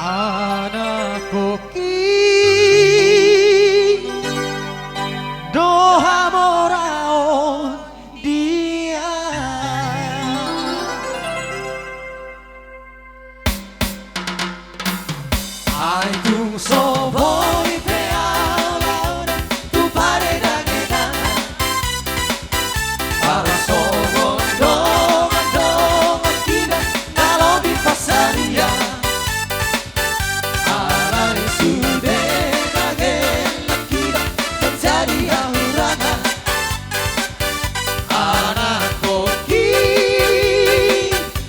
Anakku doha moraon dia ai tung so voi pe aula tu pare da gena para so mondo kina kalau di pasaria alari sude kagela kira terjadi ahurana anakku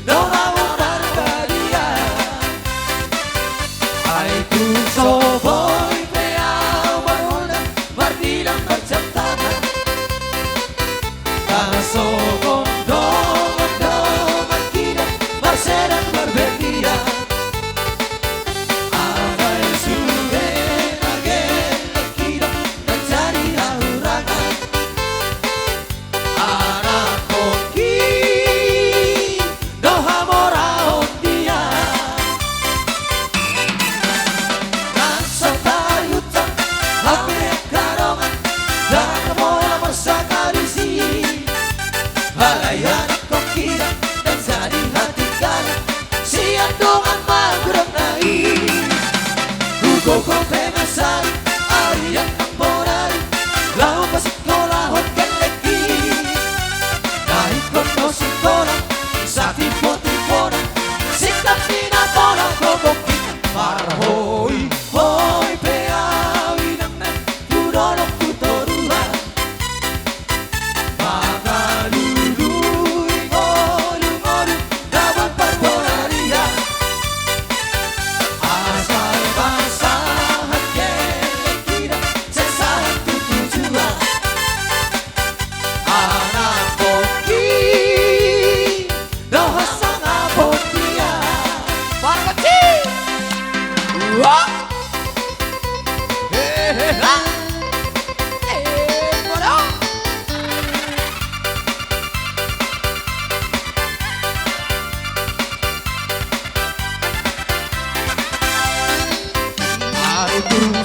doha moraon dia ai tung so voi pe aula martiran bercantana karena so mondo kina berseran berbedia alari sude kagela kira terjadi ahurana anakku doha moraon dia Nasa tayuta hape karongan dan mola bersakarisi halayan kokira dan jadi hati kala siap dongan magrenai kugo pengasari arian temporari lau pasikola hotel leki naik kono sikola sati poti-pora sikap tina pola kokoki para hoi hoi pe awinang nan tudorok tutorua magalului ngolu-ngolu dapat perbonaria asal basahan kira sesaat tujuan anak koki doha sang apotia para kecil wah hehehe mono Aku